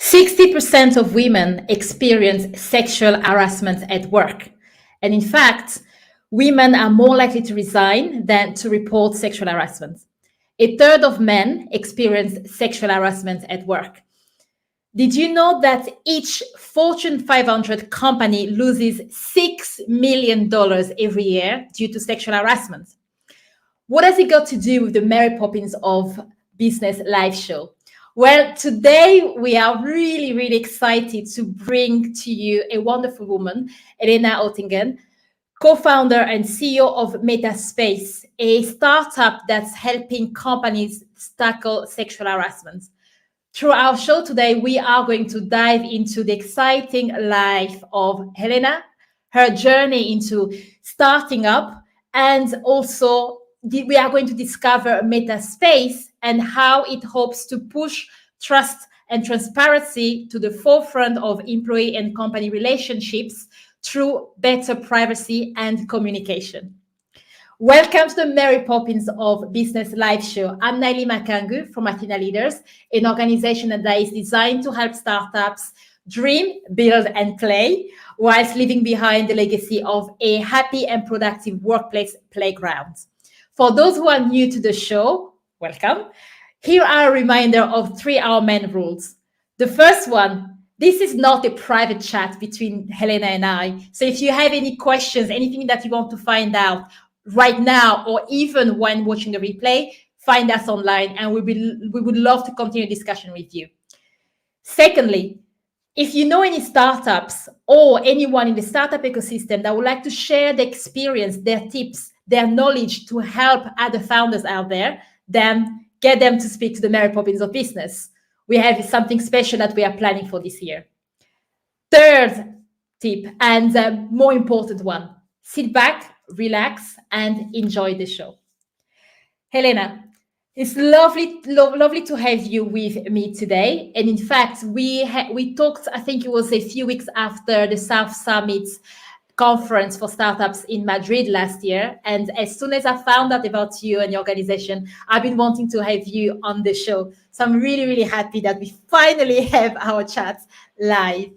60% of women experience sexual harassment at work. And in fact, women are more likely to resign than to report sexual harassment. A third of men experience sexual harassment at work. Did you know that each Fortune 500 company loses $6 million every year due to sexual harassment? What has it got to do with the Mary Poppins of Business live show? Well, today we are really, really excited to bring to you a wonderful woman, Helena Oettingen, co-founder and CEO of Metta Space, a startup that's helping companies tackle sexual harassment. Through our show today, we are going to dive into the exciting life of Helena, her journey into starting up, and also we are going to discover Metaspace and how it hopes to push trust and transparency to the forefront of employee and company relationships through better privacy and communication. Welcome to the Mary Poppins of Business live show. I'm Naili Makangu from Athena Leaders, an organization that is designed to help startups dream, build, and play, whilst leaving behind the legacy of a happy and productive workplace playground. For those who are new to the show, welcome. Here are a reminder of 3 our main rules. The first one, this is not a private chat between Helena and I. So if you have any questions, anything that you want to find out right now, or even when watching the replay, find us online and we would love to continue discussion with you. Secondly, if you know any startups or anyone in the startup ecosystem that would like to share their experience, their tips, their knowledge to help other founders out there, then get them to speak to the Mary Poppins of Business. We have something special that we are planning for this year. Third tip, and more important one, sit back, relax, and enjoy the show. Helena, it's lovely to have you with me today. And in fact, we talked, I think it was a few weeks after the South Summit's conference for startups in Madrid last year. And as soon as I found out about you and your organization, I've been wanting to have you on the show. So I'm really, really happy that we finally have our chats live.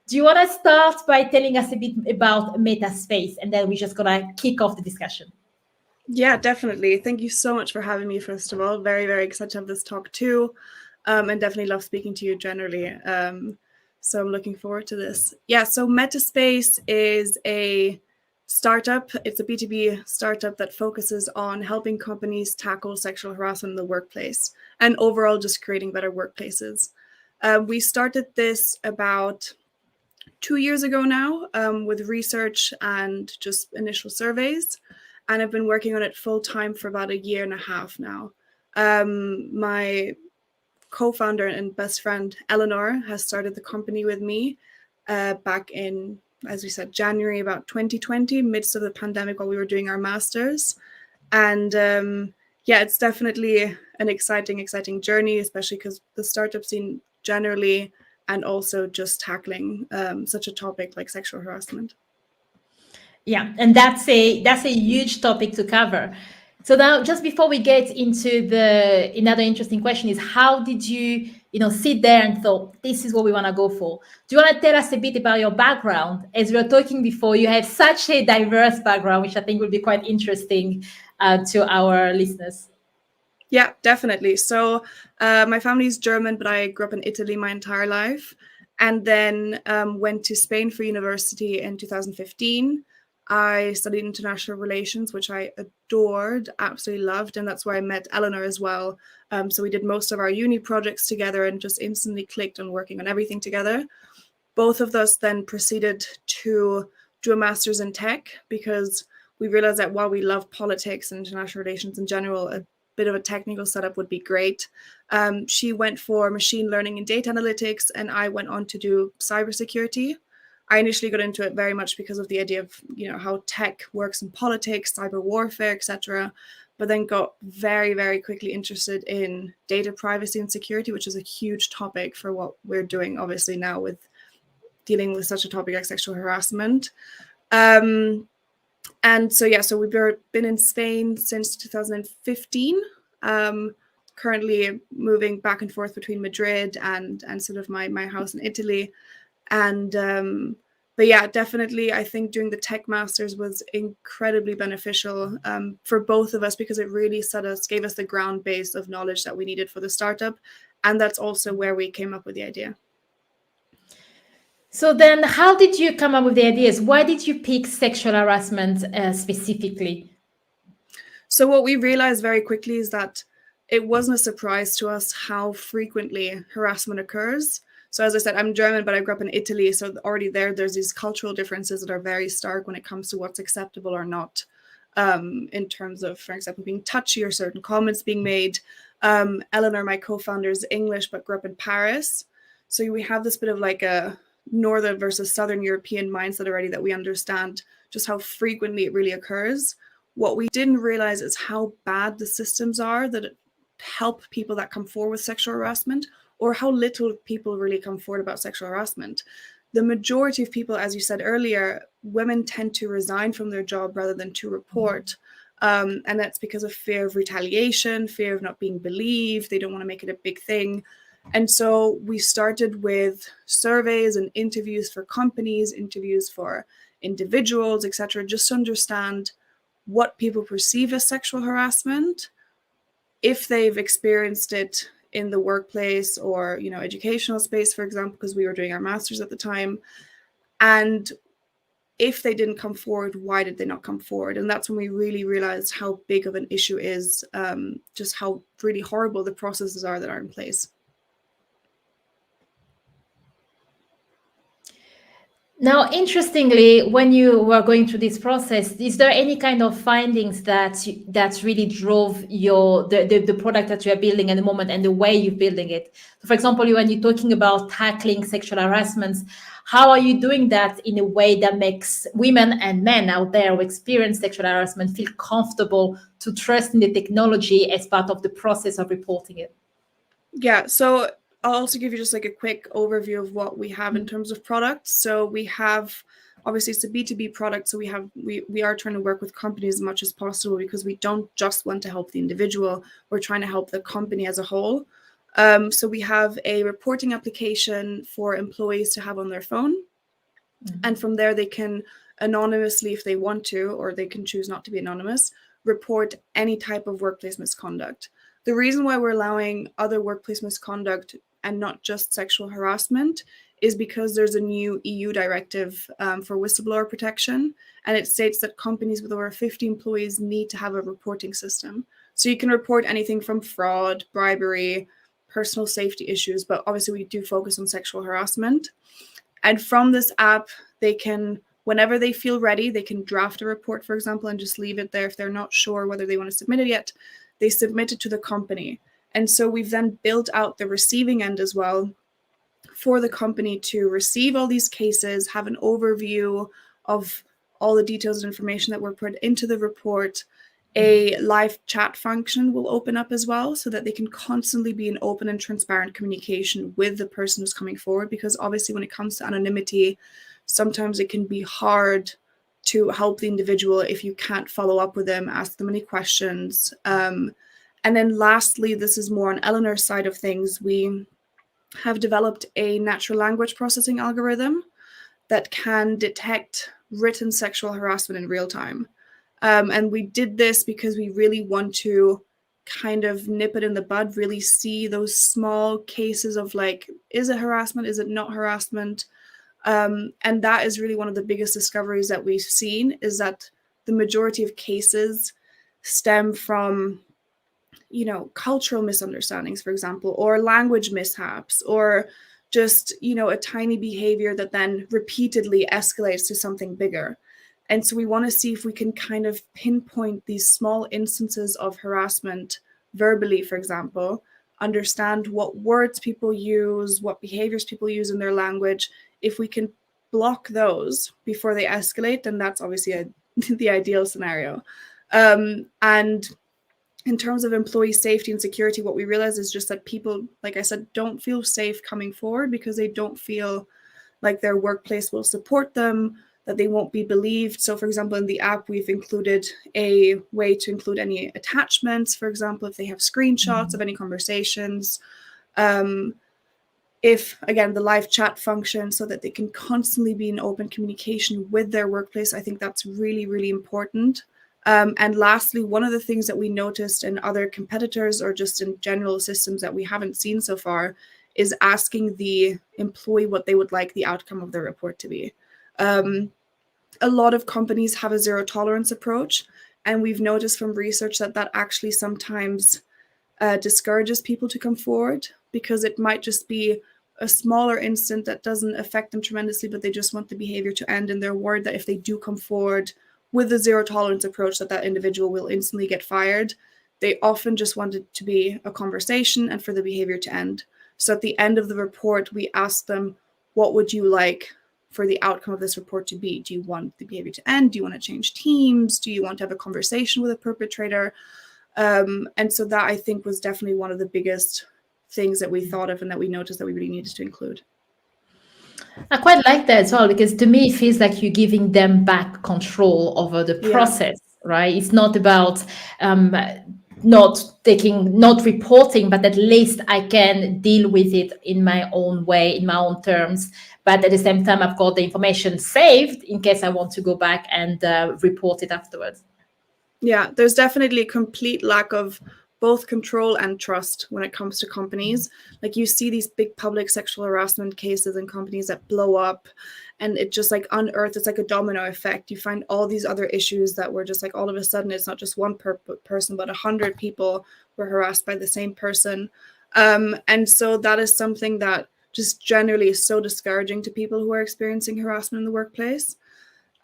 Do you want to start by telling us a bit about Metaspace, and then we're just going to kick off the discussion? Yeah, definitely. Thank you so much for having me, first of all. Very, very excited to have this talk too. And definitely love speaking to you generally. So I'm looking forward to this. Yeah, so Metaspace is a startup. It's a B2B startup that focuses on helping companies tackle sexual harassment in the workplace and overall just creating better workplaces. We started this about 2 years ago now with research and just initial surveys. And I've been working on it full time for about 1.5 years now. My co-founder and best friend, Eleanor, has started the company with me back in, as we said, January about 2020, midst of the pandemic while we were doing our masters. And yeah, it's definitely an exciting journey, especially because the startup scene generally, and also just tackling such a topic like sexual harassment. Yeah, and that's a huge topic to cover. So now, just before we get into another interesting question is, how did you sit there and thought, this is what we want to go for? Do you want to tell us a bit about your background? As we were talking before, you have such a diverse background, which I think will be quite interesting to our listeners. Yeah, definitely. So my family is German, but I grew up in Italy my entire life, and then went to Spain for university in 2015. I studied international relations, which I adored, absolutely loved. And that's where I met Eleanor as well. So we did most of our uni projects together and just instantly clicked on working on everything together. Both of us then proceeded to do a master's in tech because we realized that while we love politics and international relations in general, a bit of a technical setup would be great. She went for machine learning and data analytics, and I went on to do cybersecurity. I initially got into it very much because of the idea of, how tech works in politics, cyber warfare, etc. But then got very, very quickly interested in data privacy and security, which is a huge topic for what we're doing, obviously, now with dealing with such a topic like sexual harassment. And so we've been in Spain since 2015. currently moving back and forth between Madrid and sort of my house in Italy. And but yeah, definitely, I think doing the tech masters was incredibly beneficial for both of us, because it really gave us the ground base of knowledge that we needed for the startup. And that's also where we came up with the idea. So then how did you come up with the ideas? Why did you pick sexual harassment specifically? So what we realized very quickly is that it wasn't a surprise to us how frequently harassment occurs. So as I said, I'm German, but I grew up in Italy. So already there's these cultural differences that are very stark when it comes to what's acceptable or not, in terms of, for example, being touchy or certain comments being made. Eleanor, my co-founder, is English, but grew up in Paris. So we have this bit of like a Northern versus Southern European mindset already, that we understand just how frequently it really occurs. What we didn't realize is how bad the systems are that help people that come forward with sexual harassment, or how little people really come forward about sexual harassment. The majority of people, as you said earlier, women tend to resign from their job rather than to report. And that's because of fear of retaliation, fear of not being believed. They don't want to make it a big thing. And so we started with surveys and interviews for companies, interviews for individuals, etc., just to understand what people perceive as sexual harassment, if they've experienced it in the workplace or, educational space, for example, because we were doing our masters at the time. And if they didn't come forward, why did they not come forward? And that's when we really realized how big of an issue is, just how really horrible the processes are that are in place. Now, interestingly, when you were going through this process, is there any kind of findings that really drove the product that you are building at the moment and the way you're building it? So, for example, when you're talking about tackling sexual harassment, how are you doing that in a way that makes women and men out there who experience sexual harassment feel comfortable to trust in the technology as part of the process of reporting it? Yeah, so I'll also give you just like a quick overview of what we have in terms of products. So we have, obviously it's a B2B product, so we are trying to work with companies as much as possible, because we don't just want to help the individual, we're trying to help the company as a whole. So we have a reporting application for employees to have on their phone. And from there they can anonymously, if they want to, or they can choose not to be anonymous, report any type of workplace misconduct. The reason why we're allowing other workplace misconduct and not just sexual harassment is because there's a new EU directive for whistleblower protection, and it states that companies with over 50 employees need to have a reporting system. So you can report anything from fraud, bribery, personal safety issues, but obviously we do focus on sexual harassment. And from this app, they can, whenever they feel ready, they can draft a report, for example, and just leave it there. If they're not sure whether they want to submit it yet, they submit it to the company. And so we've then built out the receiving end as well for the company to receive all these cases, have an overview of all the details and information that were put into the report. A live chat function will open up as well, so that they can constantly be in open and transparent communication with the person who's coming forward, because obviously when it comes to anonymity, sometimes it can be hard to help the individual if you can't follow up with them, ask them any questions. And then lastly, this is more on Eleanor's side of things, we have developed a natural language processing algorithm that can detect written sexual harassment in real time. And we did this because we really want to kind of nip it in the bud, really see those small cases of like, is it harassment? Is it not harassment? And that is really one of the biggest discoveries that we've seen, is that the majority of cases stem from, cultural misunderstandings, for example, or language mishaps, or just, a tiny behavior that then repeatedly escalates to something bigger. And so we want to see if we can kind of pinpoint these small instances of harassment verbally, for example, understand what words people use, what behaviors people use in their language. If we can block those before they escalate, then that's obviously the ideal scenario. And in terms of employee safety and security, what we realize is just that people, like I said, don't feel safe coming forward because they don't feel like their workplace will support them. that they won't be believed. So for example, in the app, we've included a way to include any attachments, for example, if they have screenshots of any conversations. If, again, the live chat function, so that they can constantly be in open communication with their workplace. I think that's really, really important. And lastly, one of the things that we noticed in other competitors or just in general systems that we haven't seen so far is asking the employee what they would like the outcome of their report to be. A lot of companies have a zero tolerance approach, and we've noticed from research that that actually sometimes discourages people to come forward, because it might just be a smaller incident that doesn't affect them tremendously, but they just want the behavior to end, and they're worried that if they do come forward with a zero tolerance approach, that that individual will instantly get fired. They often just want it to be a conversation and for the behavior to end. So at the end of the report, we ask them, what would you like for the outcome of this report to be? Do you want the behavior to end? Do you want to change teams? Do you want to have a conversation with a perpetrator? And so that, I think, was definitely one of the biggest things that we thought of and that we noticed that we really needed to include. I quite like that as well, because to me, it feels like you're giving them back control over the process, right? It's not about not reporting, but at least I can deal with it in my own way, in my own terms. But at the same time, I've got the information saved in case I want to go back and report it afterwards. Yeah, there's definitely a complete lack of both control and trust when it comes to companies. Like, you see these big public sexual harassment cases in companies that blow up, and it just like unearths, it's like a domino effect. You find all these other issues that were just like, all of a sudden, it's not just one person, but 100 people were harassed by the same person. And so that is something that just generally is so discouraging to people who are experiencing harassment in the workplace.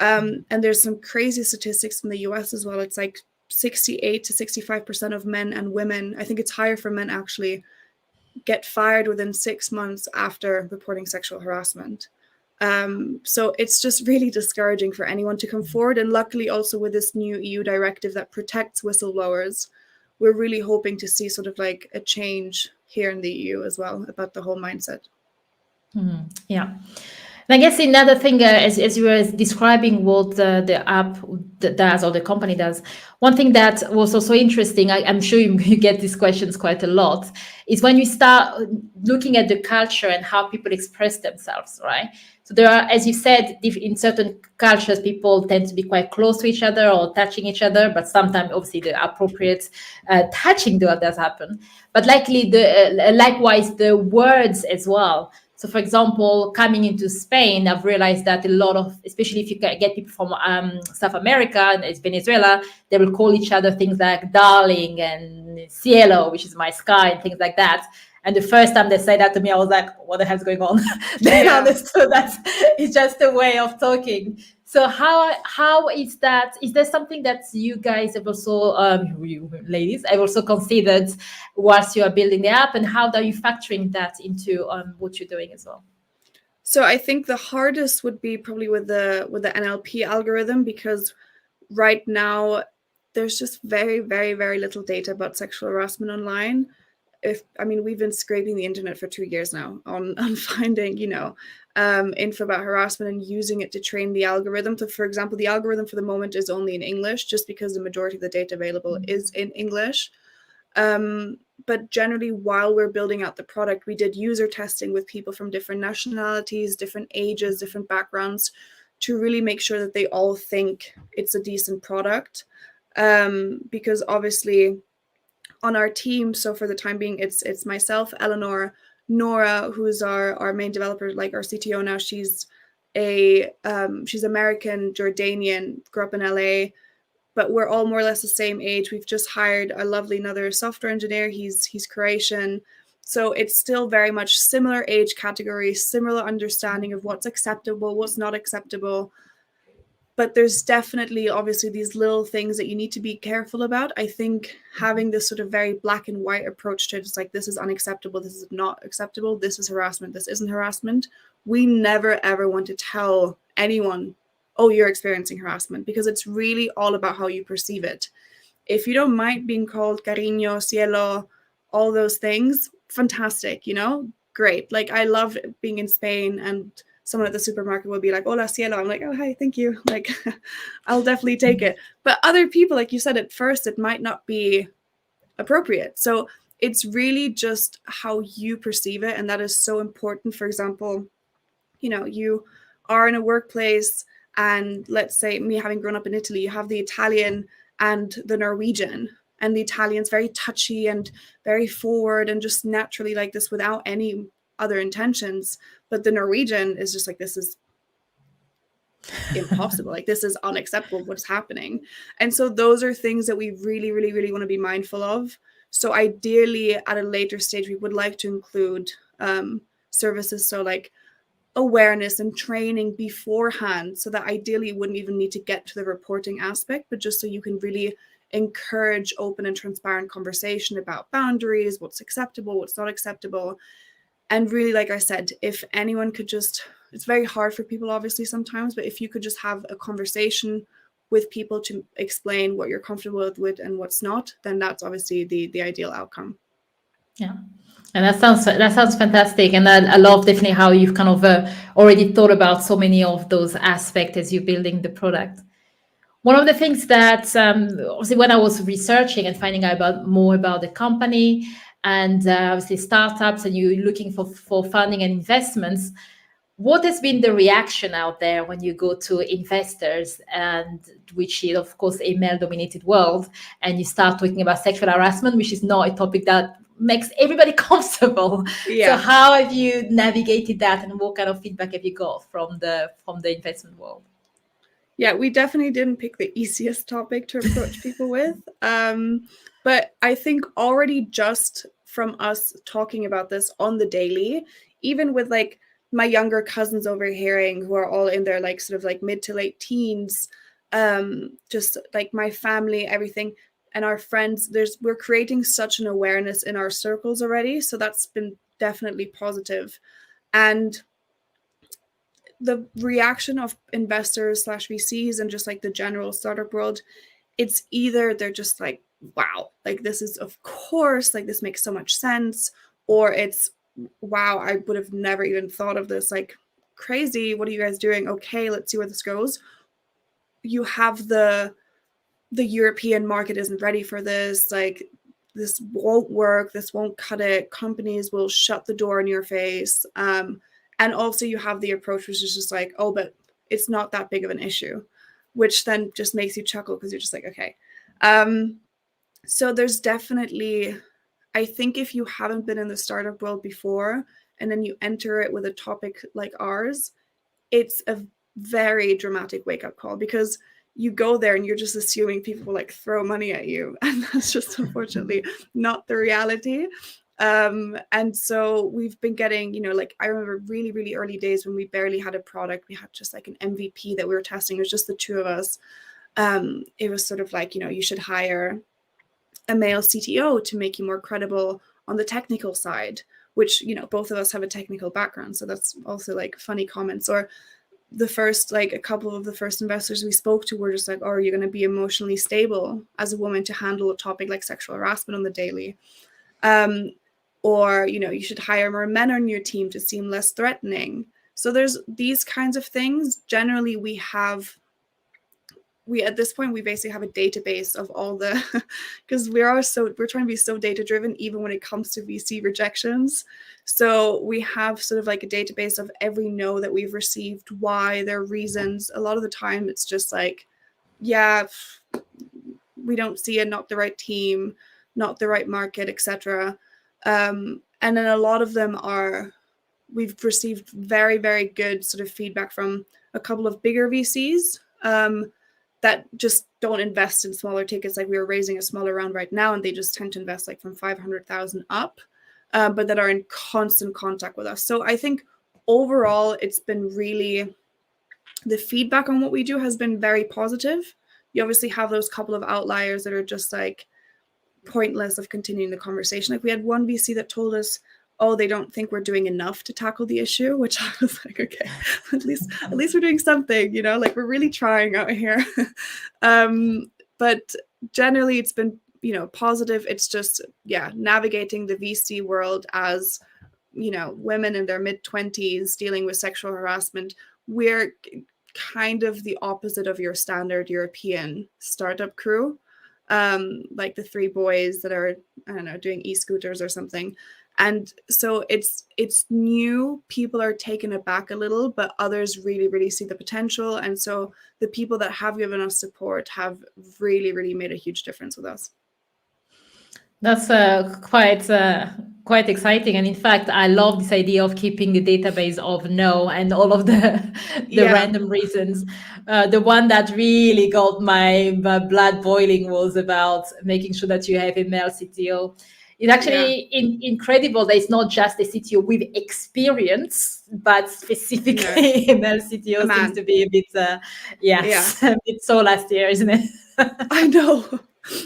And there's some crazy statistics in the US as well. It's like 68 to 65% of men and women, I think it's higher for men actually, get fired within 6 months after reporting sexual harassment. So it's just really discouraging for anyone to come forward. And luckily also with this new EU directive that protects whistleblowers, we're really hoping to see sort of like a change here in the EU as well about the whole mindset. Yeah. And I guess another thing, as you were describing what the app does or the company does, one thing that was also interesting, I'm sure you get these questions quite a lot, is when you start looking at the culture and how people express themselves, right? So there are, as you said, in certain cultures, people tend to be quite close to each other or touching each other, but sometimes obviously the appropriate touching does happen. But likewise, the words as well. So, for example, coming into Spain, I've realized that a lot of, especially if you get people from South America, and it's Venezuela, they will call each other things like darling and cielo, which is my sky, and things like that. And the first time they said that to me, I was like, what the hell's going on? Then I understood that it's just a way of talking. So how is that? Is there something that you guys have also, you ladies, have also considered whilst you are building the app, and how are you factoring that into what you're doing as well? So I think the hardest would be probably with the NLP algorithm, because right now there's just very, very, very little data about sexual harassment online. We've been scraping the internet for 2 years now on finding, info about harassment and using it to train the algorithm. So, for example, the algorithm for the moment is only in English, just because the majority of the data available is in English. But generally, while we're building out the product, we did user testing with people from different nationalities, different ages, different backgrounds, to really make sure that they all think it's a decent product. Because obviously, on our team, so for the time being, it's myself, Eleanor, Nora, who's our main developer, like our CTO now. She's American, Jordanian, grew up in LA, but we're all more or less the same age. We've just hired a lovely another software engineer. He's Croatian. So it's still very much similar age category, similar understanding of what's acceptable, what's not acceptable. But there's definitely, obviously, these little things that you need to be careful about. I think having this sort of very black and white approach to it, it's like, this is unacceptable, this is not acceptable, this is harassment, this isn't harassment. We never, ever want to tell anyone, oh, you're experiencing harassment, because it's really all about how you perceive it. If you don't mind being called cariño, cielo, all those things, fantastic, great. Like, I love being in Spain and someone at the supermarket will be like, hola cielo. I'm like, oh, hi, thank you. Like, I'll definitely take it. But other people, like you said, at first, it might not be appropriate. So it's really just how you perceive it. And that is so important. For example, you know, you are in a workplace, and let's say me having grown up in Italy, you have the Italian and the Norwegian. And the Italian's very touchy and very forward and just naturally like this without any other intentions. But the Norwegian is just like, this is impossible. Like, this is unacceptable, what's happening. And so those are things that we really, really, really want to be mindful of. So ideally, at a later stage, we would like to include services. So like awareness and training beforehand, so that ideally you wouldn't even need to get to the reporting aspect, but just so you can really encourage open and transparent conversation about boundaries, what's acceptable, what's not acceptable. And really, like I said, if anyone could just, it's very hard for people obviously sometimes, but if you could just have a conversation with people to explain what you're comfortable with and what's not, then that's obviously the ideal outcome. Yeah. And that sounds fantastic, and I love definitely how you've kind of already thought about so many of those aspects as you're building the product. One of the things that obviously when I was researching and finding out more about the company and obviously startups, and you're looking for funding and investments, what has been the reaction out there when you go to investors, and which is of course a male-dominated world, and you start talking about sexual harassment, which is not a topic that makes everybody comfortable. Yeah. So how have you navigated that, and what kind of feedback have you got from the investment world? Yeah, we definitely didn't pick the easiest topic to approach people with. But I think already just from us talking about this on the daily, even with like my younger cousins overhearing, who are all in their like sort of like mid to late teens, just like my family, everything, and our friends, we're creating such an awareness in our circles already. So that's been definitely positive. And the reaction of investors / VCs and just like the general startup world, it's either they're just like, wow, like this is, of course, like this makes so much sense, or it's, wow, I would have never even thought of this, like crazy, what are you guys doing? Okay, let's see where this goes. You have the European market isn't ready for this, like this won't work, this won't cut it, companies will shut the door in your face. And also you have the approach which is just like, oh, but it's not that big of an issue, which then just makes you chuckle because you're just like, okay. So there's definitely, I think if you haven't been in the startup world before and then you enter it with a topic like ours, it's a very dramatic wake-up call, because you go there and you're just assuming people will like throw money at you, and that's just unfortunately not the reality. And so we've been getting, you know, like I remember really, really early days when we barely had a product. We had just like an MVP that we were testing. It was just the two of us. It was sort of like, you know, you should hire a male CTO to make you more credible on the technical side, which, you know, both of us have a technical background. So that's also like funny comments. Or the first, like a couple of the first investors we spoke to were just like, oh, are you going to be emotionally stable as a woman to handle a topic like sexual harassment on the daily? Or, you know, you should hire more men on your team to seem less threatening. So there's these kinds of things. Generally, at this point, we basically have a database of all the, because we're trying to be so data driven, even when it comes to VC rejections. So we have sort of like a database of every no that we've received, why, their reasons. A lot of the time it's just like, yeah, we don't see it, not the right team, not the right market, etc. And then a lot of them we've received very, very good sort of feedback from a couple of bigger VCs that just don't invest in smaller tickets. Like we are raising a smaller round right now, and they just tend to invest like from 500,000 up, but that are in constant contact with us. So I think overall, it's been really, the feedback on what we do has been very positive. You obviously have those couple of outliers that are just like pointless of continuing the conversation. Like we had one VC that told us, oh, they don't think we're doing enough to tackle the issue, which I was like, okay, at least we're doing something, you know, like we're really trying out here. But generally it's been, you know, positive. It's just, yeah, navigating the VC world as women in their mid-20s dealing with sexual harassment, we're kind of the opposite of your standard European startup crew. Like the three boys that are, I don't know, doing e-scooters or something. And so it's new. People are taken aback a little, but others really, really see the potential. And so the people that have given us support have really, really made a huge difference with us. That's quite exciting, and in fact, I love this idea of keeping the database of no and all of the random reasons. The one that really got my blood boiling was about making sure that you have a male CTO. It's actually incredible that it's not just a CTO with experience, but specifically a male CTO seems to be a bit, a bit so last year, isn't it? I know.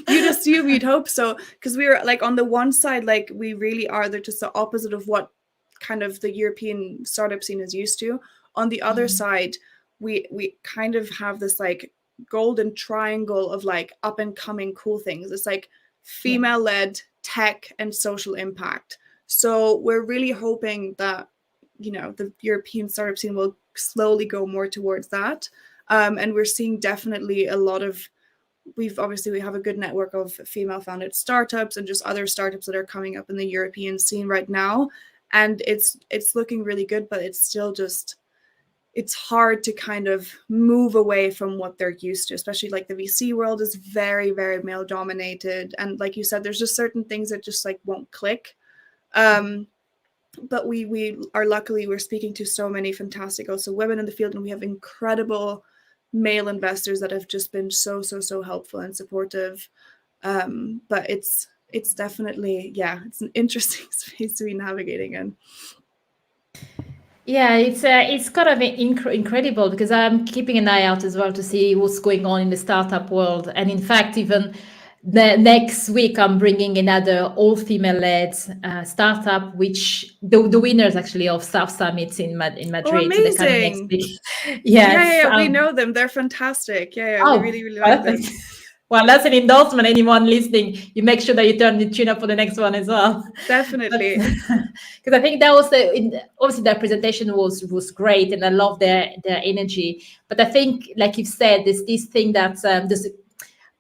You'd assume, you'd hope so, because we were like on the one side, like we really are, they're just the opposite of what kind of the European startup scene is used to. On the other side, we kind of have this like golden triangle of like up and coming cool things. It's like female-led tech and social impact. So we're really hoping that, the European startup scene will slowly go more towards that. And we're seeing definitely a lot of, we have a good network of female-founded startups and just other startups that are coming up in the European scene right now. And it's looking really good, but it's still just, it's hard to kind of move away from what they're used to, especially like the VC world is very, very male dominated. And like you said, there's just certain things that just like won't click. But we are luckily, we're speaking to so many fantastic also women in the field, and we have incredible male investors that have just been so helpful and supportive. But it's definitely, it's an interesting space to be navigating in. Yeah, it's kind of incredible, because I'm keeping an eye out as well to see what's going on in the startup world. And in fact, even the next week, I'm bringing another all-female-led startup, which the winners actually of South Summits in Madrid. Oh, amazing! So they're coming next week. Yes, we know them. They're fantastic. We really like them. Well, that's an endorsement. Anyone listening, you make sure that you tune up for the next one as well. Definitely. Because I think that was obviously their presentation was great, and I love their energy. But I think, like you've said, there's this thing that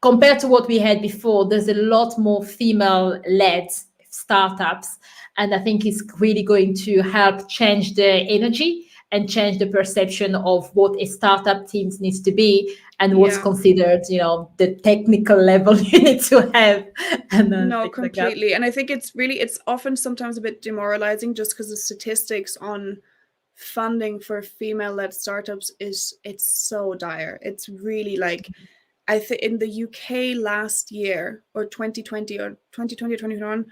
compared to what we had before, there's a lot more female-led startups, and I think it's really going to help change the energy and change the perception of what a startup team needs to be and what's considered, the technical level you need to have. And no, completely. Like, and I think it's often sometimes a bit demoralizing just because the statistics on funding for female-led startups it's so dire. It's really like, I think in the UK last year, or 2020 or 2021,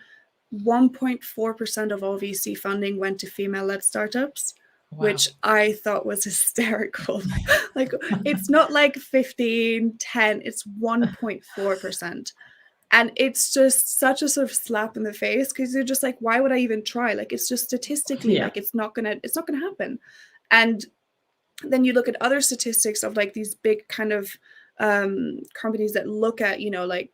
1.4% of all VC funding went to female-led startups. Wow. Which I thought was hysterical. Like, it's not like 15, 10, it's 1.4%. And it's just such a sort of slap in the face, because you're just like, why would I even try? Like, it's just statistically, like, it's not gonna happen. And then you look at other statistics of like these big kind of companies that look at, like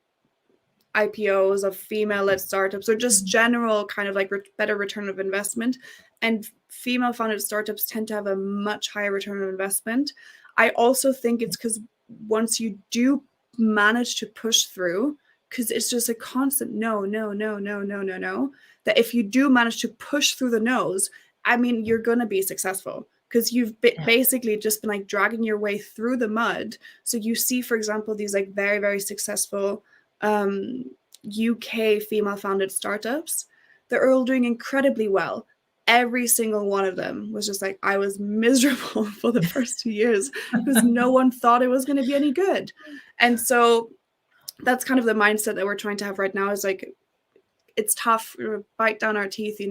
IPOs of female-led startups, or just general kind of like better return of investment. And female-founded startups tend to have a much higher return on investment. I also think it's because once you do manage to push through, because it's just a constant no, that if you do manage to push through the no's, I mean, you're going to be successful, because you've basically just been like dragging your way through the mud. So you see, for example, these like very, very successful UK female-founded startups, they're all doing incredibly well. Every single one of them was just like, I was miserable for the first 2 years because no one thought it was going to be any good. And so that's kind of the mindset that we're trying to have right now, is like, it's tough, bite down our teeth,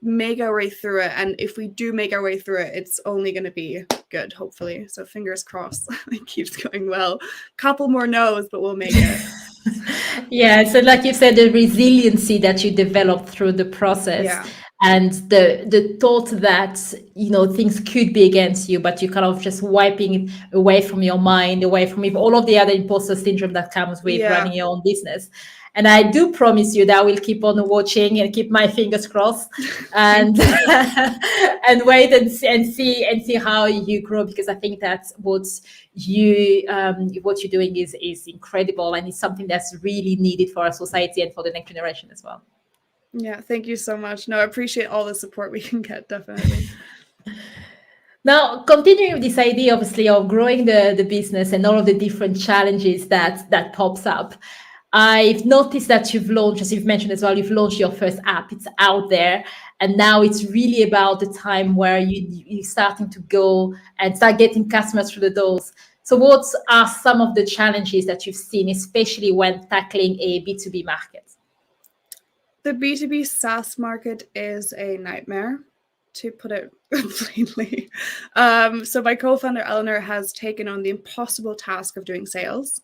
make our way through it. And if we do make our way through it, it's only going to be good, hopefully. So fingers crossed, it keeps going well. Couple more no's, but we'll make it. Yeah, so like you said, the resiliency that you develop through the process. And the thought that, you know, things could be against you, but you kind of just wiping it away from your mind, away from all of the other imposter syndrome that comes with Yeah. running your own business. And I do promise you that I will keep on watching and keep my fingers crossed and and wait and see how you grow, because I think that's what you're doing is incredible, and it's something that's really needed for our society and for the next generation as well. Yeah, thank you so much. No, I appreciate all the support we can get, definitely. Now, continuing with this idea, obviously, of growing the business and all of the different challenges that pops up, I've noticed that you've launched, as you've mentioned as well, you've launched your first app. It's out there, and now it's really about the time where you're starting to go and start getting customers through the doors. So what are some of the challenges that you've seen, especially when tackling a B2B market? The B2B SaaS market is a nightmare, to put it plainly. So my co-founder, Eleanor, has taken on the impossible task of doing sales,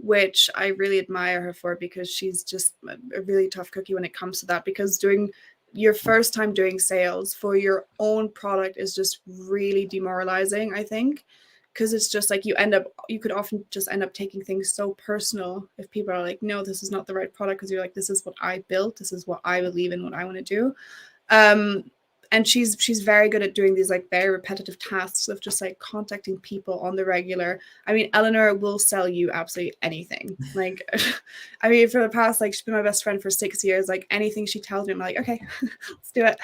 which I really admire her for, because she's just a really tough cookie when it comes to that, because doing your first time doing sales for your own product is just really demoralizing, I think, because it's just like you could often just end up taking things so personal if people are like, no, this is not the right product, because you're like, this is what I built, this is what I believe in, what I want to do. And she's very good at doing these like very repetitive tasks of just like contacting people on the regular. I mean, Eleanor will sell you absolutely anything. Like, I mean, for the past, like, she's been my best friend for 6 years. Like, anything she tells me, I'm like, okay, let's do it.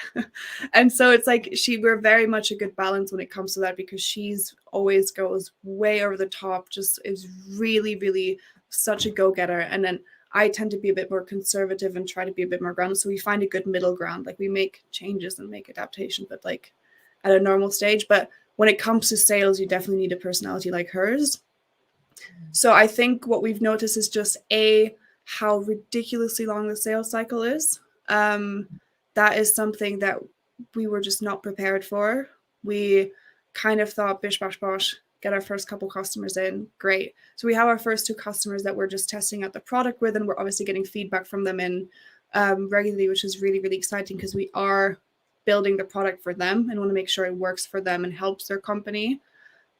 And so it's like we're very much a good balance when it comes to that, because she's always goes way over the top, just is really, really such a go-getter. And then I tend to be a bit more conservative and try to be a bit more grounded. So we find a good middle ground. Like, we make changes and make adaptation, but like at a normal stage. But when it comes to sales, you definitely need a personality like hers. So I think what we've noticed is just how ridiculously long the sales cycle is. That is something that we were just not prepared for. We kind of thought, bish, bash, bosh, get our first couple customers in, great. So we have our first 2 customers that we're just testing out the product with, and we're obviously getting feedback from them in regularly, which is really, really exciting, because we are building the product for them and want to make sure it works for them and helps their company.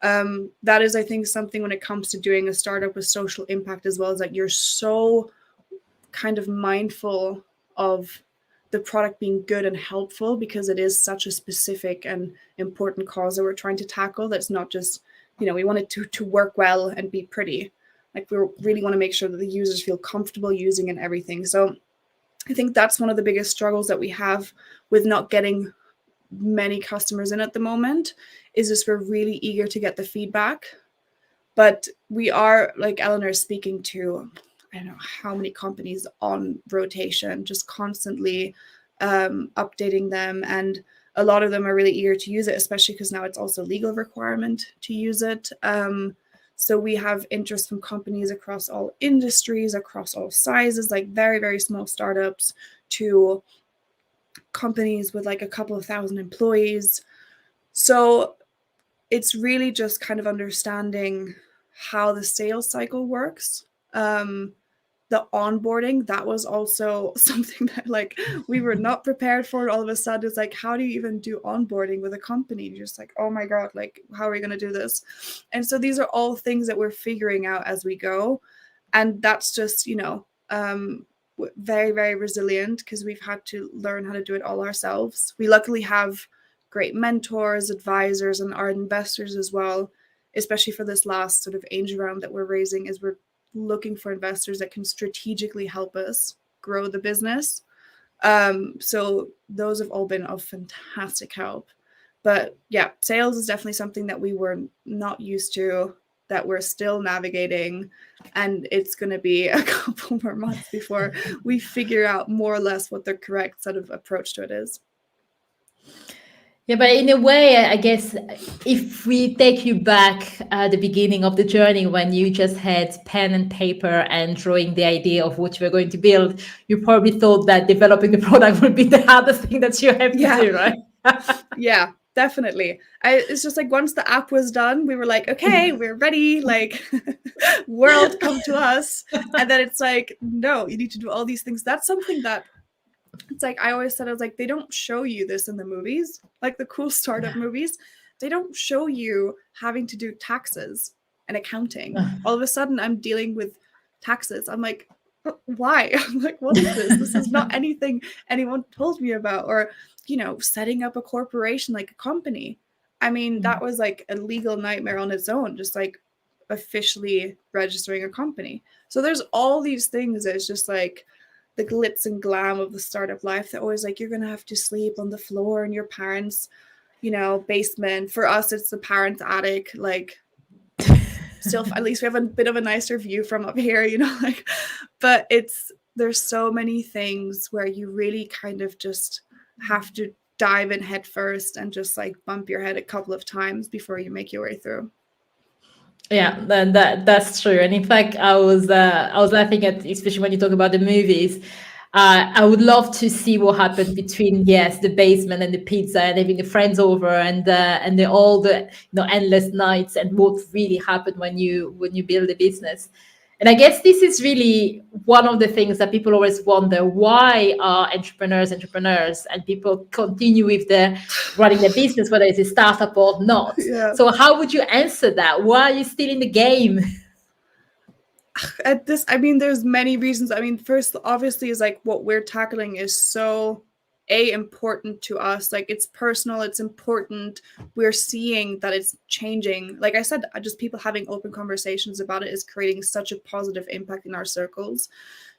That is, I think, something when it comes to doing a startup with social impact as well, is that you're so kind of mindful of the product being good and helpful, because it is such a specific and important cause that we're trying to tackle. That's not just, you know, we want it to work well and be pretty. Like, we really want to make sure that the users feel comfortable using and everything. So I think that's one of the biggest struggles that we have with not getting many customers in at the moment, is just we're really eager to get the feedback. But we are, like Eleanor, speaking to, I don't know how many companies on rotation, just constantly updating them. And a lot of them are really eager to use it, especially because now it's also a legal requirement to use it. So we have interest from companies across all industries, across all sizes, like very, very small startups to companies with like a couple of thousand employees. So it's really just kind of understanding how the sales cycle works. The onboarding, that was also something that like we were not prepared for. All of a sudden, it's like, how do you even do onboarding with a company? You're just like, oh my God, like, how are we going to do this? And so these are all things that we're figuring out as we go. And that's just, you know, very, very resilient, because we've had to learn how to do it all ourselves. We luckily have great mentors, advisors, and our investors as well, especially for this last sort of angel round that we're raising, is we're looking for investors that can strategically help us grow the business. So those have all been of fantastic help. But yeah, sales is definitely something that we were not used to, that we're still navigating. And it's going to be a couple more months before we figure out more or less what the correct sort of approach to it is. Yeah, but in a way, I guess if we take you back at the beginning of the journey, when you just had pen and paper and drawing the idea of what you were going to build, you probably thought that developing the product would be the hardest thing that you have to do, right? Yeah, definitely. It's just like, once the app was done, we were like, okay, we're ready, like, world, come to us. And then it's like, no, you need to do all these things. That's something that It's like, I always said, I was like, they don't show you this in the movies, like the cool startup movies. They don't show you having to do taxes and accounting. All of a sudden, I'm dealing with taxes. I'm like, why? I'm like, what is this? This is not anything anyone told me about. Or, you know, setting up a corporation, like a company. I mean, that was like a legal nightmare on its own, just like officially registering a company. So there's all these things that it's just like the glitz and glam of the startup life that always like, you're going to have to sleep on the floor in your parents', you know, basement. For us, it's the parents' attic. Like, still, at least we have a bit of a nicer view from up here, you know, like, but there's so many things where you really kind of just have to dive in head first and just like bump your head a couple of times before you make your way through. Yeah, that's true. And in fact, I was laughing at, especially when you talk about the movies. I would love to see what happened between, yes, the basement and the pizza and having the friends over and all the endless nights, and what really happened when you build a business. And I guess this is really one of the things that people always wonder: why are entrepreneurs and people continue with the running their business, whether it's a startup or not? Yeah. So how would you answer that? Why are you still in the game? At this, I mean, there's many reasons. I mean, first, obviously, is like what we're tackling is so important to us. Like, it's personal, it's important. We're seeing that it's changing. Like I said, just people having open conversations about it is creating such a positive impact in our circles.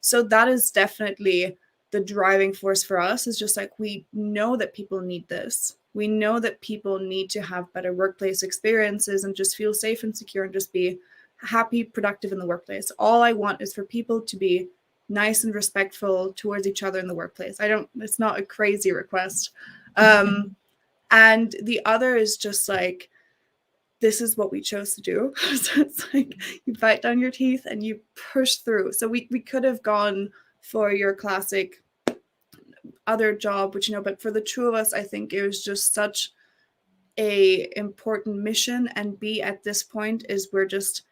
So that is definitely the driving force for us, is just like, we know that people need this. We know that people need to have better workplace experiences and just feel safe and secure and just be happy, productive in the workplace. All I want is for people to be nice and respectful towards each other in the workplace. It's not a crazy request. And the other is just like, this is what we chose to do. So it's like, you bite down your teeth and you push through. So we could have gone for your classic other job, which, you know, but for the two of us, I think it was just such a important mission. And B, at this point, is we're just,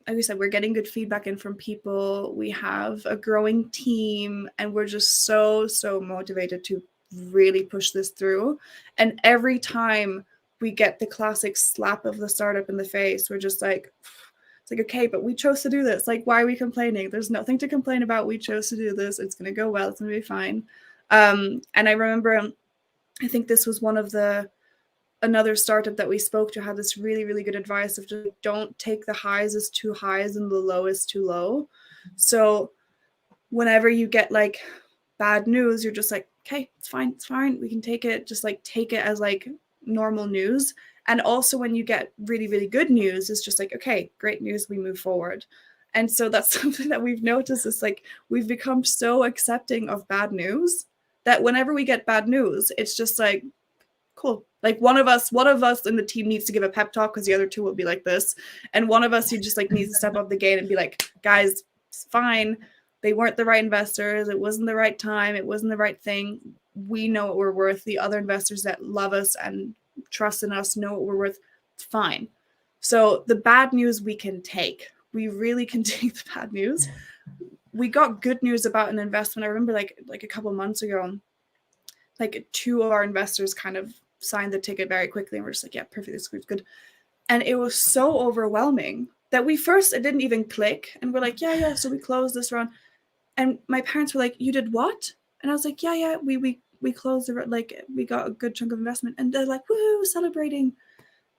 like we said, we're getting good feedback in from people. We have a growing team, and we're just so motivated to really push this through. And every time we get the classic slap of the startup in the face, we're just like, it's like, okay, but we chose to do this. Like, why are we complaining? There's nothing to complain about. We chose to do this. It's going to go well. It's going to be fine. And I remember, I think this was another startup that we spoke to had this really good advice of just don't take the highs as too highs and the low as too low. So whenever you get like bad news, you're just like, okay, it's fine, we can take it. Just like take it as like normal news. And also when you get really good news, it's just like, okay, great news, we move forward. And so that's something that we've noticed, is like, we've become so accepting of bad news that whenever we get bad news, it's just like, cool. Like one of us in the team needs to give a pep talk, because the other two will be like this. And one of us who just like needs to step up the game and be like, guys, it's fine. They weren't the right investors. It wasn't the right time. It wasn't the right thing. We know what we're worth. The other investors that love us and trust in us know what we're worth. It's fine. So the bad news we can take. We really can take the bad news. We got good news about an investment. I remember like a couple months ago, like two of our investors kind of signed the ticket very quickly, and we're just like, yeah, perfect, this group's good. And it was so overwhelming that it didn't even click, and we're like, yeah, so we closed this round. And my parents were like, you did what? And I was like, yeah, we closed it, like we got a good chunk of investment. And they're like, woo, celebrating.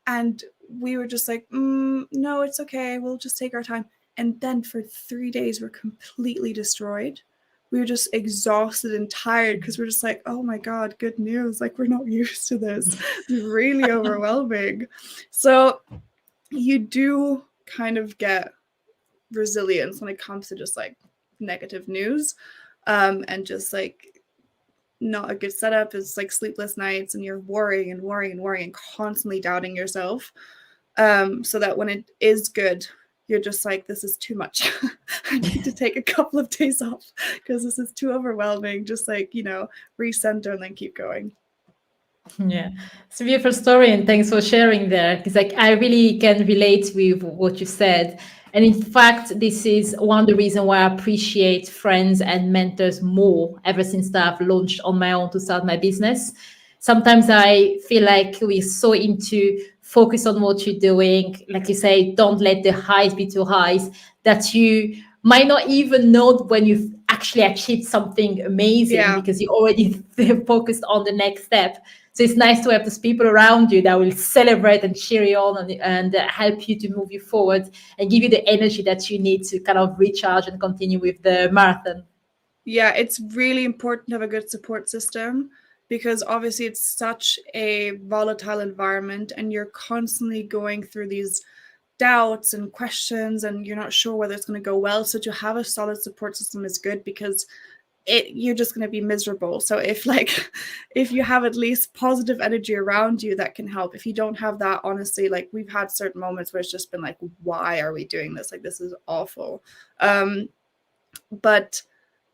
And we were just like, no, it's okay, we'll just take our time. And then for 3 days we're completely destroyed. We were just exhausted and tired, because we're just like, oh my God, good news. Like, we're not used to this. It's really overwhelming. So you do kind of get resilience when it comes to just like negative news, and just like not a good setup. It's like sleepless nights, and you're worrying and constantly doubting yourself, so that when it is good, you're just like, this is too much. I need to take a couple of days off because this is too overwhelming. Just like, recenter and then keep going. Yeah, it's a beautiful story, and thanks for sharing there. Because like I really can relate with what you said, and in fact, this is one of the reasons why I appreciate friends and mentors more ever since I've launched on my own to start my business. Sometimes I feel like we're so into focus on what you're doing, like you say, don't let the highs be too highs, that you might not even know when you've actually achieved something amazing Yeah. because you already focused on the next step. So it's nice to have those people around you that will celebrate and cheer you on and help you to move you forward and give you the energy that you need to kind of recharge and continue with the marathon. Yeah, it's really important to have a good support system because obviously it's such a volatile environment and you're constantly going through these doubts and questions and you're not sure whether it's going to go well. So to have a solid support system is good because you're just going to be miserable. So if you have at least positive energy around you, that can help. If you don't have that, honestly, like we've had certain moments where it's just been like, why are we doing this? Like, this is awful. But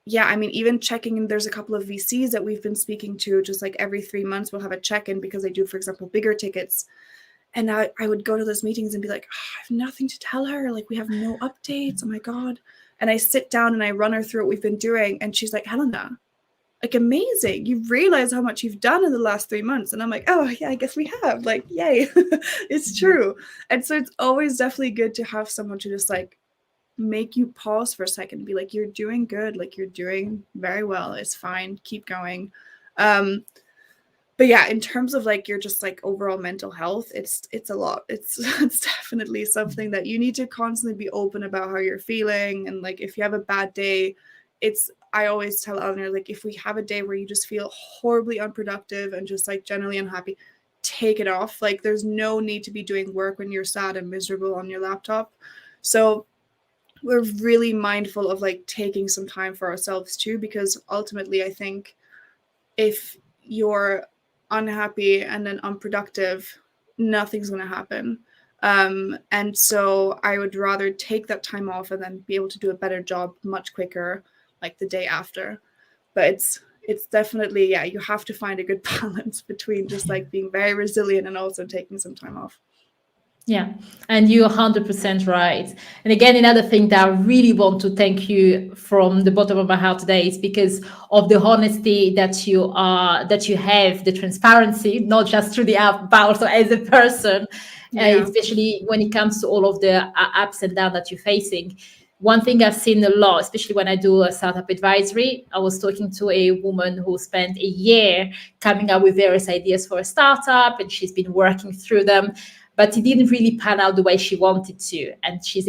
yeah, I mean, even checking in, there's a couple of VCs that we've been speaking to, just like every 3 months we'll have a check-in because they do, for example, bigger tickets. And I would go to those meetings and be like, oh, I have nothing to tell her. Like, we have no updates. Oh my God. And I sit down and I run her through what we've been doing. And she's like, Helena, like, amazing. You realize how much you've done in the last 3 months. And I'm like, oh yeah, I guess we have. Like, yay. It's true. And so it's always definitely good to have someone to just like make you pause for a second and be like, you're doing good. Like, you're doing very well. It's fine. Keep going. But yeah, in terms of like your just like overall mental health, it's a lot. It's definitely something that you need to constantly be open about how you're feeling. And like if you have a bad day, I always tell Eleanor, like if we have a day where you just feel horribly unproductive and just like generally unhappy, take it off. Like there's no need to be doing work when you're sad and miserable on your laptop. So we're really mindful of like taking some time for ourselves too, because ultimately I think if you're unhappy and then unproductive, nothing's going to happen. And so I would rather take that time off and then be able to do a better job much quicker, like the day after. But it's definitely, yeah, you have to find a good balance between just like being very resilient and also taking some time off. Yeah, and you're 100% right. And again, another thing that I really want to thank you from the bottom of my heart today is because of the honesty that you have, the transparency, not just through the app, but also as a person, Yeah. especially when it comes to all of the ups and downs that you're facing. One thing I've seen a lot, especially when I do a startup advisory, I was talking to a woman who spent a year coming up with various ideas for a startup, and she's been working through them, but it didn't really pan out the way she wanted to. And she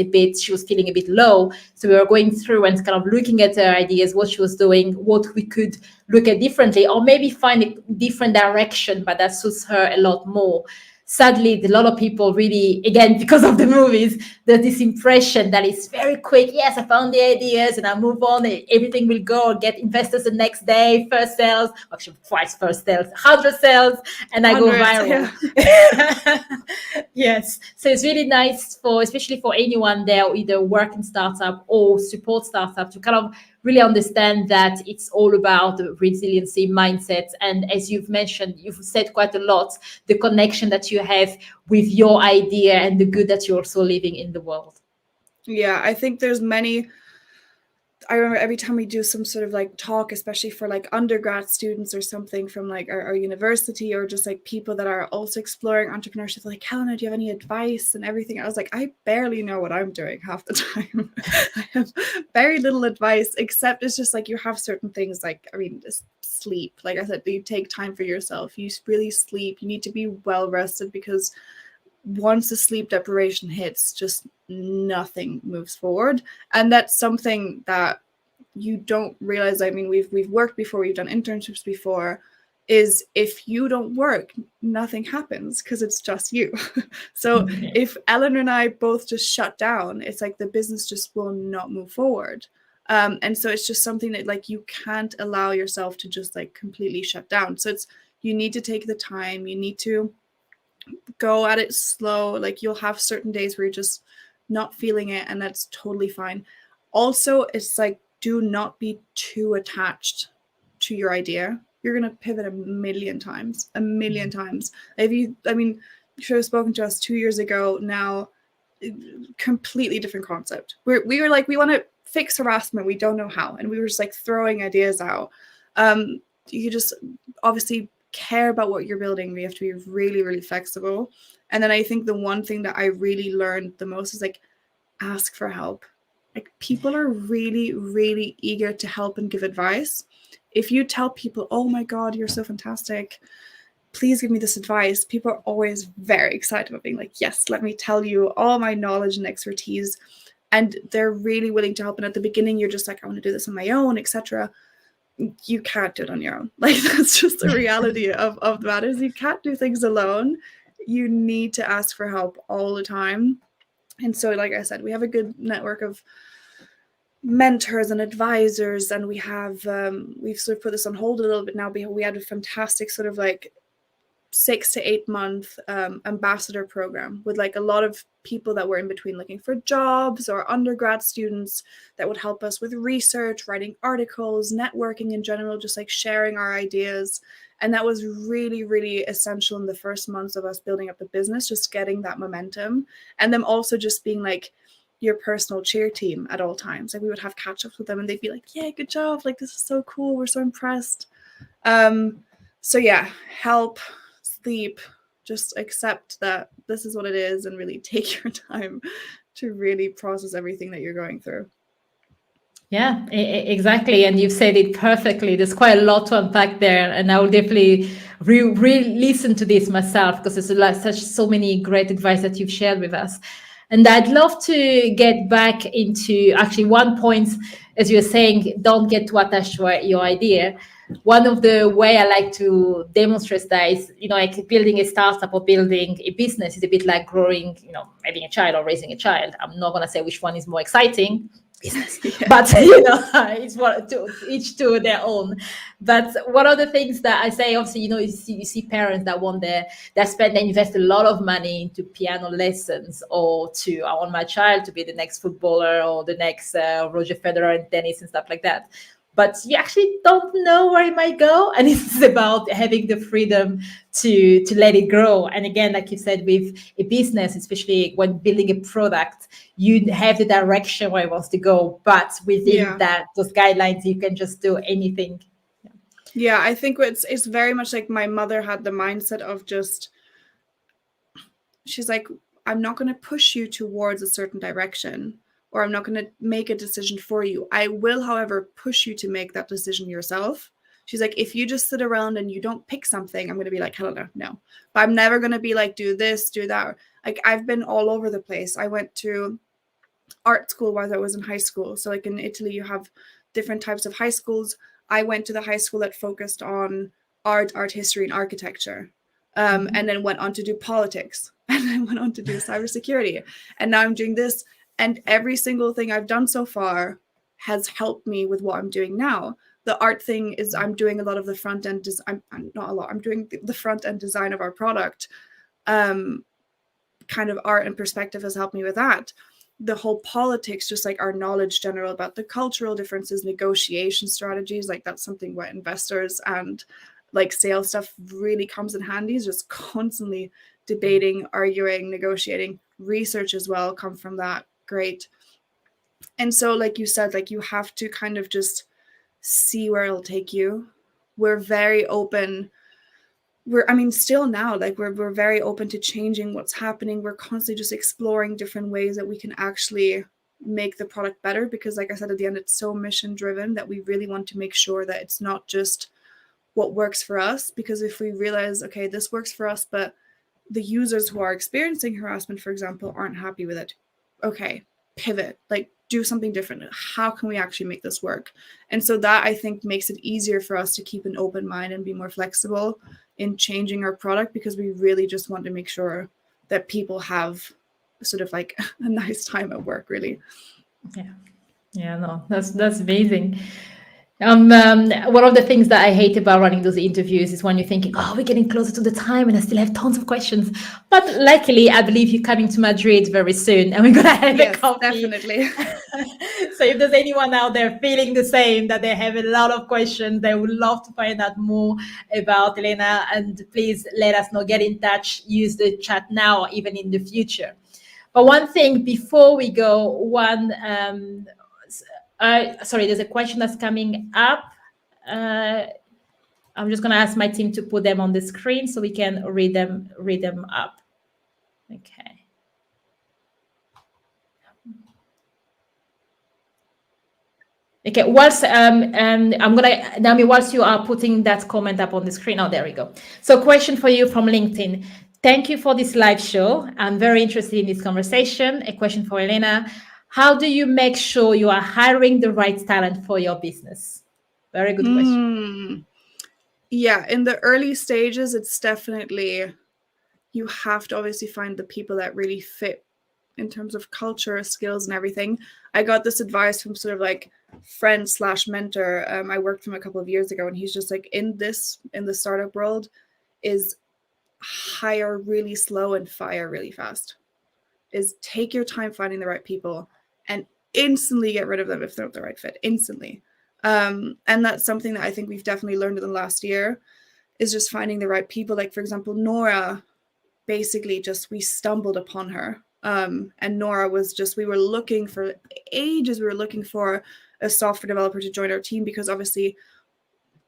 was feeling a bit low. So we were going through and kind of looking at her ideas, what she was doing, what we could look at differently, or maybe find a different direction, but that suits her a lot more. Sadly, a lot of people really, again, because of the movies, there's this impression that it's very quick. Yes, I found the ideas and I move on. Everything will go. Get investors the next day. First sales, actually twice first sales, 100 sales, and I go Hundreds, viral. yeah. Yes. So it's really nice especially for anyone there, either work in startup or support startup, to kind of really understand that it's all about the resiliency mindset. And as you've mentioned, you've said quite a lot, the connection that you have with your idea and the good that you're also living in the world. Yeah, I think there's many. I remember every time we do some sort of like talk, especially for like undergrad students or something from like our university, or just like people that are also exploring entrepreneurship, like, Helena, do you have any advice and everything? I was like, I barely know what I'm doing half the time. I have very little advice, except it's just like you have certain things like, I mean, just sleep. Like I said, you take time for yourself. You really sleep. You need to be well rested, because once the sleep deprivation hits, just nothing moves forward. And that's something that you don't realize. I mean, we've worked before, we've done internships before, is if you don't work, nothing happens because it's just you. So if Eleanor and I both just shut down, it's like the business just will not move forward. And so it's just something that like you can't allow yourself to just like completely shut down. So you need to take the time, you need to go at it slow. Like you'll have certain days where you're just not feeling it, and that's totally fine. Also, it's like, do not be too attached to your idea. you're going to pivot a million times. You should have spoken to us 2 years ago now, completely different concept. We were like, we want to fix harassment, we don't know how, and we were just like throwing ideas out. You just obviously care about what you're building. We have to be really, really flexible. And then I think the one thing that I really learned the most is like, ask for help. Like, people are really, really eager to help and give advice. If you tell people, oh my God, you're so fantastic, please give me this advice, people are always very excited about being like, yes, let me tell you all my knowledge and expertise. And they're really willing to help. And at the beginning, you're just like, I want to do this on my own, etc. You can't do it on your own. Like, that's just the reality of the matter is you can't do things alone. You need to ask for help all the time. And so, like I said, we have a good network of mentors and advisors, and we have we've sort of put this on hold a little bit now. We had a fantastic sort of like 6 to 8 month ambassador program with like a lot of people that were in between looking for jobs or undergrad students that would help us with research, writing articles, networking in general, just like sharing our ideas. And that was really, really essential in the first months of us building up the business, just getting that momentum, and them also just being like your personal cheer team at all times. Like, we would have catch-ups with them and they'd be like, yeah, good job, like this is so cool, we're so impressed. So yeah, help, sleep, just accept that this is what it is, and really take your time to really process everything that you're going through. Yeah, exactly. And you've said it perfectly. There's quite a lot to unpack there. And I will definitely re-listen to this myself, because there's so many great advice that you've shared with us. And I'd love to get back into actually one point, as you're saying, don't get too attached to your idea. One of the way I like to demonstrate that is, like building a startup or building a business is a bit like growing, having a child or raising a child. I'm not going to say which one is more exciting. Business. Yeah. But it's each to their own. But one of the things that I say, obviously, you see parents that they invest a lot of money into piano lessons, or I want my child to be the next footballer or the next Roger Federer in tennis and stuff like that. But you actually don't know where it might go, and it's about having the freedom to let it grow. And again, like you said, with a business, especially when building a product, you have the direction where it wants to go, but within those guidelines, you can just do anything. Yeah, I think it's very much like my mother had the mindset of just, she's like, I'm not going to push you towards a certain direction, or I'm not going to make a decision for you. I will, however, push you to make that decision yourself. She's like, if you just sit around and you don't pick something, I'm going to be like, Helena, no. But I'm never going to be like, do this, do that. Like, I've been all over the place. I went to art school while I was in high school. So like in Italy, you have different types of high schools. I went to the high school that focused on art history, and architecture. And then went on to do politics, and then went on to do cybersecurity. And now I'm doing this. And every single thing I've done so far has helped me with what I'm doing now. The art thing is I'm doing a lot of the front end. I'm doing the front end design of our product. Kind of art and perspective has helped me with that. The whole politics, just like our knowledge general about the cultural differences, negotiation strategies, like that's something where investors and like sales stuff really comes in handy. Is just constantly debating, arguing, negotiating. Research as well come from that. Great. And so, like you said, like you have to kind of just see where it'll take you. We're very open. Still now, like we're very open to changing what's happening. We're constantly just exploring different ways that we can actually make the product better, because like I said, at the end, it's so mission driven that we really want to make sure that it's not just what works for us. Because if we realize, okay, this works for us, but the users who are experiencing harassment, for example, aren't happy with it, okay, pivot, like do something different. How can we actually make this work? And so that, I think, makes it easier for us to keep an open mind and be more flexible in changing our product, because we really just want to make sure that people have sort of like a nice time at work, really. Yeah, no, that's amazing. One of the things that I hate about running those interviews is when you're thinking, oh, we're getting closer to the time and I still have tons of questions. But luckily, I believe you're coming to Madrid very soon and we're going to have a Yes, coffee. definitely. So if there's anyone out there feeling the same, that they have a lot of questions, they would love to find out more about Helena, and please let us know, get in touch, use the chat now or even in the future. But one thing before we go, sorry, there's a question that's coming up. I'm just going to ask my team to put them on the screen so we can read them up. Okay. Okay, whilst Naomi, whilst you are putting that comment up on the screen, oh, there we go. So question for you from LinkedIn. Thank you for this live show. I'm very interested in this conversation. A question for Helena. How do you make sure you are hiring the right talent for your business? Very good question. Yeah, in the early stages, it's definitely, you have to obviously find the people that really fit in terms of culture, skills, and everything. I got this advice from sort of like friend / mentor. I worked with him a couple of years ago, and he's just like, in the startup world, is hire really slow and fire really fast. Is take your time finding the right people and instantly get rid of them if they're not the right fit, instantly. And that's something that I think we've definitely learned in the last year, is just finding the right people. Like, for example, Nora, basically just we stumbled upon her. And Nora was just, we were looking for ages. We were looking for a software developer to join our team, because obviously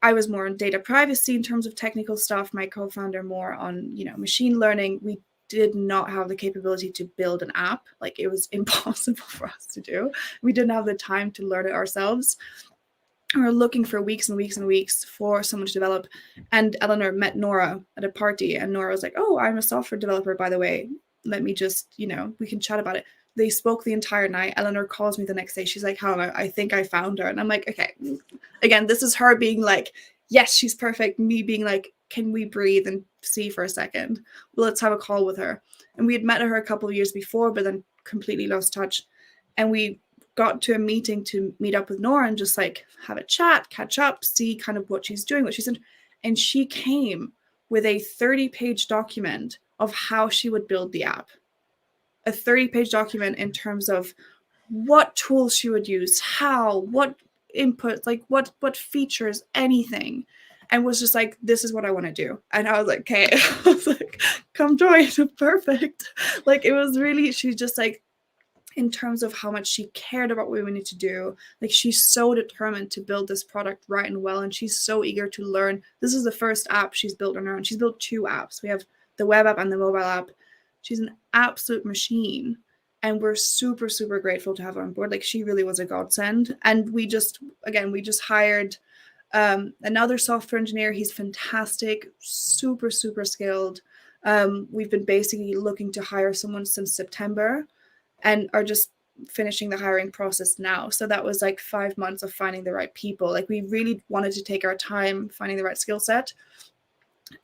I was more on data privacy in terms of technical stuff. My co-founder more on, machine learning. We did not have the capability to build an app. Like, it was impossible for us to do. We didn't have the time to learn it ourselves. We were looking for weeks and weeks and weeks for someone to develop. And Eleanor met Nora at a party, and Nora was like, oh, I'm a software developer, by the way. Let me just, we can chat about it. They spoke the entire night. Eleanor calls me the next day. She's like, Helena, I think I found her. And I'm like, okay. Again, this is her being like, yes, she's perfect. Me being like, can we breathe and see for a second? Well, let's have a call with her. And we had met her a couple of years before, but then completely lost touch. And we got to a meeting to meet up with Nora and just like have a chat, catch up, see kind of what she's doing, what she's in. And she came with a 30-page document of how she would build the app. A 30-page document in terms of what tools she would use, how, what input, like what features, anything. And was just like, this is what I want to do. And I was like, okay. I was like, come join. Perfect. Like, it was really, she's just like, in terms of how much she cared about what we needed to do. Like, she's so determined to build this product right and well, and she's so eager to learn. This is the first app she's built on her own. She's built 2 apps. We have the web app and the mobile app. She's an absolute machine, and we're super, super grateful to have her on board. Like, she really was a godsend. And we just hired another software engineer. He's fantastic, super, super skilled. We've been basically looking to hire someone since September, and are just finishing the hiring process now. So that was like 5 months of finding the right people. Like, we really wanted to take our time finding the right skill set.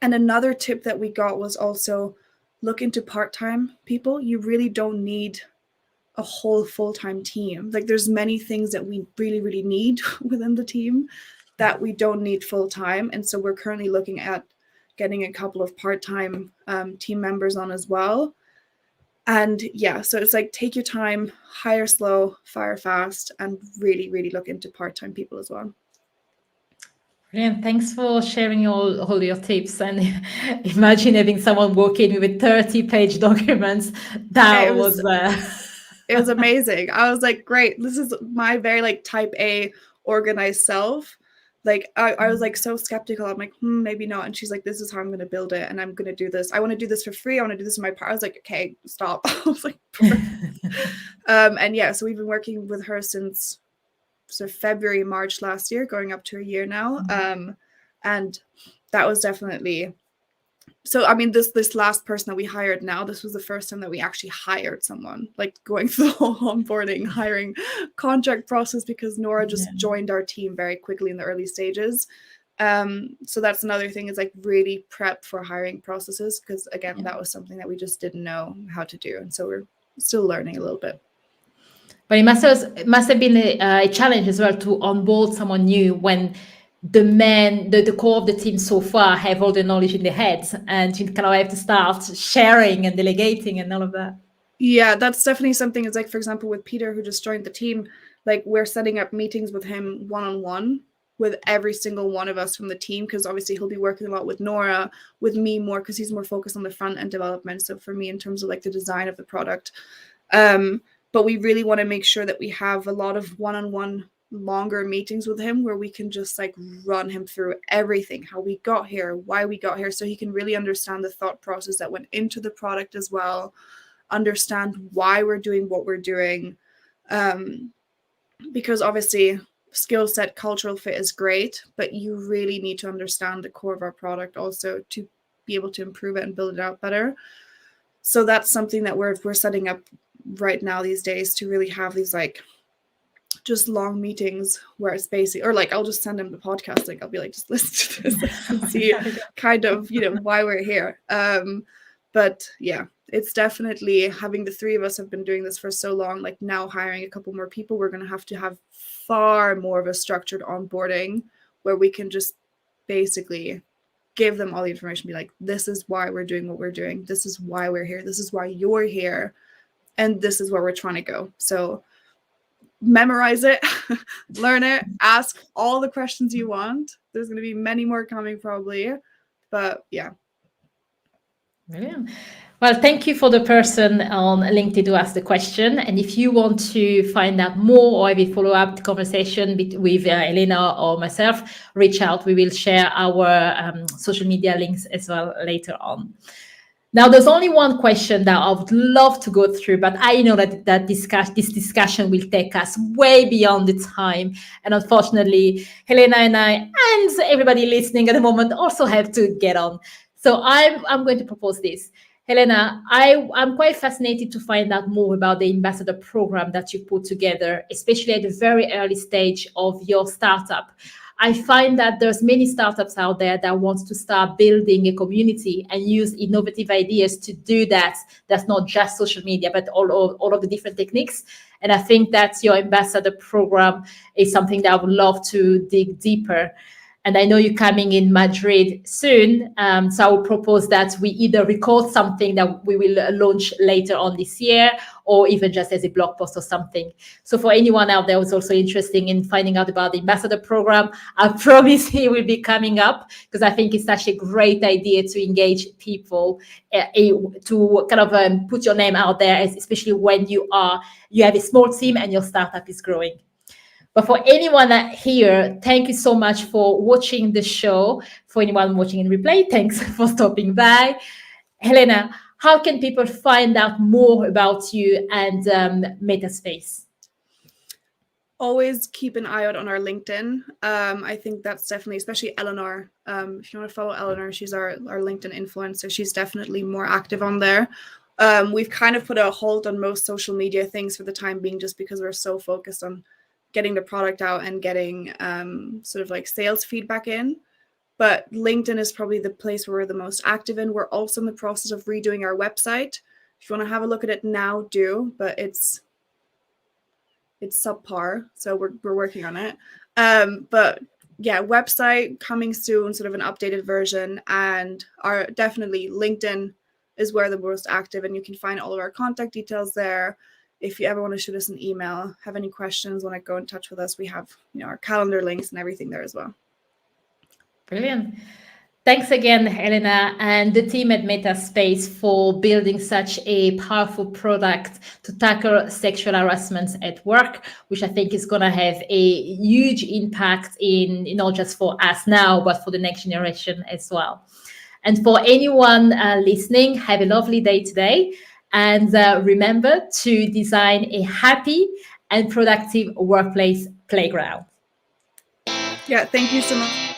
And another tip that we got was also look into part-time people. You really don't need a whole full-time team. Like, there's many things that we really, really need within the team that we don't need full-time. And so we're currently looking at getting a couple of part-time team members on as well. And yeah, so it's like, take your time, hire slow, fire fast, and really, really look into part-time people as well. Brilliant. Thanks for sharing all your tips. And imagine having someone walk in with 30-page documents. That was it was amazing. I was like, great, this is my very like type A organized self. Like, I was like so skeptical. I'm like, maybe not. And she's like, this is how I'm going to build it. And I'm going to do this. I want to do this for free. I want to do this in my part. I was like, okay, stop. I was like, and yeah, so we've been working with her since February, March last year, going up to a year now. And that was definitely, so I mean, this last person that we hired now, this was the first time that we actually hired someone, like going through the whole onboarding, hiring contract process, because Nora just joined our team very quickly in the early stages. So that's another thing, is like really prep for hiring processes, because again, that was something that we just didn't know how to do. And so we're still learning a little bit. But it must have been a challenge as well to onboard someone new when the core of the team so far have all the knowledge in their heads, and you kind of have to start sharing and delegating and all of that. Yeah, that's definitely something. It's like, for example, with Peter, who just joined the team, like we're setting up meetings with him one-on-one with every single one of us from the team, because obviously he'll be working a lot with Nora, with me more, because he's more focused on the front end development. So for me, in terms of like the design of the product. But we really want to make sure that we have a lot of one-on-one longer meetings with him where we can just like run him through everything, how we got here, why we got here, so he can really understand the thought process that went into the product as well, understand why we're doing what we're doing. Because obviously skill set, cultural fit is great, but you really need to understand the core of our product also to be able to improve it and build it out better. So that's something that we're setting up right now these days, to really have these like just long meetings where it's basically, or like I'll just send him the podcast, like I'll be like, just listen to this and see kind of, you know, why we're here. But yeah, it's definitely, having the three of us have been doing this for so long, like now hiring a couple more people, we're going to have far more of a structured onboarding where we can just basically give them all the information, be like, this is why we're doing what we're doing, this is why we're here, this is why you're here, and this is where we're trying to go. So memorize it, learn it, ask all the questions you want. There's going to be many more coming probably, but yeah. Brilliant. Well, thank you for the person on LinkedIn who asked the question. And if you want to find out more or maybe follow up the conversation with Helena or myself, reach out. We will share our social media links as well later on. Now, there's only one question that I would love to go through, but I know that this discussion will take us way beyond the time. And unfortunately, Helena and I and everybody listening at the moment also have to get on. So I'm going to propose this. Helena, I'm quite fascinated to find out more about the ambassador program that you put together, especially at the very early stage of your startup. I find that there's many startups out there that want to start building a community and use innovative ideas to do that. That's not just social media, but all of the different techniques. And I think that your ambassador program is something that I would love to dig deeper. And I know you're coming in Madrid soon. So I will propose that we either record something that we will launch later on this year, or even just as a blog post or something. So for anyone out there who's also interested in finding out about the ambassador program, I promise he will be coming up, because I think it's such a great idea to engage people, to kind of put your name out there, especially when you have a small team and your startup is growing. But for anyone here, thank you so much for watching the show. For anyone watching in replay, thanks for stopping by. Helena, how can people find out more about you and Metaspace? Always keep an eye out on our LinkedIn. I think that's definitely, especially Eleanor. If you want to follow Eleanor, she's our LinkedIn influencer. She's definitely more active on there. We've kind of put a hold on most social media things for the time being, just because we're so focused on getting the product out and getting sort of like sales feedback in. But LinkedIn is probably the place where we're the most active in. We're also in the process of redoing our website. If you want to have a look at it now, do, but it's subpar, so we're working on it. But yeah, website coming soon, sort of an updated version, and definitely LinkedIn is where the most active, and you can find all of our contact details there. If you ever want to shoot us an email, have any questions, want to go in touch with us, we have our calendar links and everything there as well. Brilliant. Thanks again, Helena, and the team at Metaspace for building such a powerful product to tackle sexual harassment at work, which I think is going to have a huge impact in not just for us now, but for the next generation as well. And for anyone listening, have a lovely day today. And remember to design a happy and productive workplace playground. Yeah, thank you so much.